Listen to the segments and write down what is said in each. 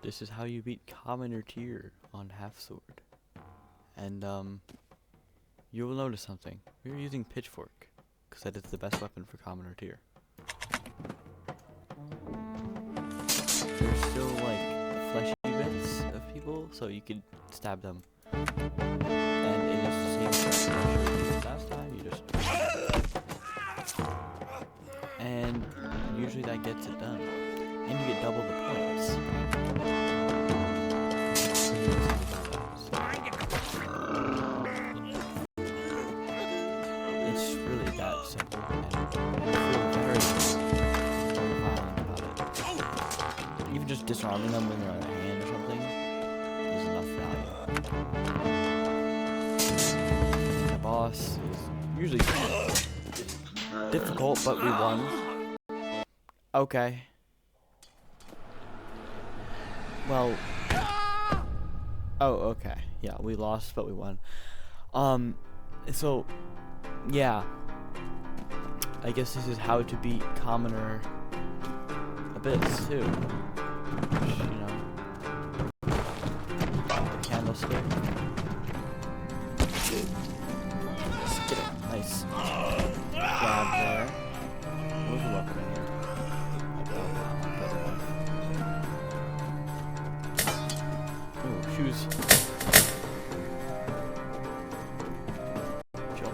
this is how you beat Commoner Tier on Half Sword. And you will notice something. We're using Pitchfork, because that is the best weapon for Commoner Tier. There's still like fleshy bits of people, so you could stab them. And it is the same thing. Last time you just... And usually that gets it done. And you get double the points. It's really that simple. And I feel very violent about it. Even just disarming them when they're out of hand or something is enough value. The boss is usually difficult, but we won. Okay. Well. Oh, okay. Yeah, we lost, but we won. So, yeah. I guess this is how to beat Commoner Abyss, too. Which, you know. The candlestick. Nice. Grab there. What was the weapon in here? Ooh, shoes. Chill.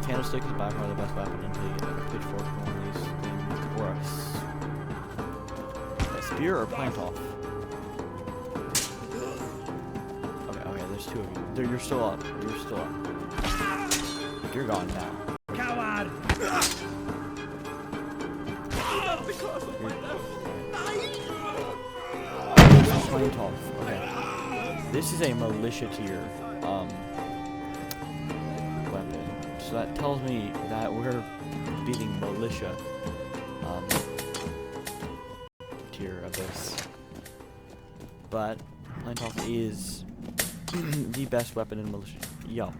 Candlestick is by far the best weapon until you get like a pitchfork from one of these things. Or a spear or plant off. Okay, there's two of you. You're still up. You're still up. You're gone now. Coward! Plant off. Okay. This is a militia tier weapon. So that tells me that we're beating militia tier of this. But plant off is the best weapon in militia. Yo.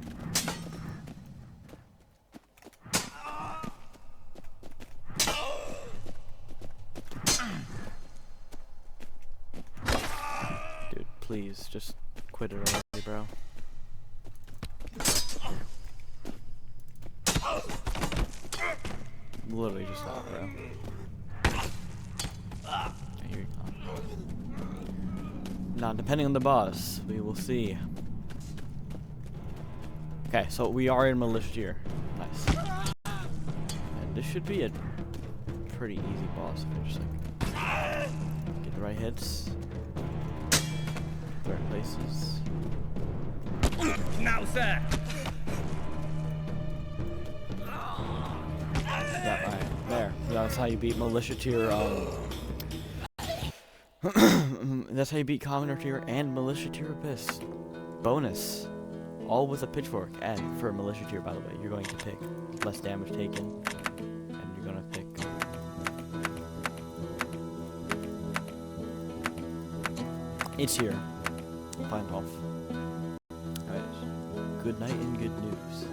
Dude, please, just quit it already, bro. Literally just stop, bro. Here you go. Now, depending on the boss, we will see. Okay, so we are in militia tier. Nice. And this should be a pretty easy boss if you're just like get the right hits, the right places. Now, sir! That right there. That's how you beat militia tier. That's how you beat Commoner Tier and militia tier Abyss. Bonus. All with a pitchfork. And for militia tier, by the way, you're going to pick less damage taken. And you're going to pick... It's here. Find off. Alright. Good night and good news.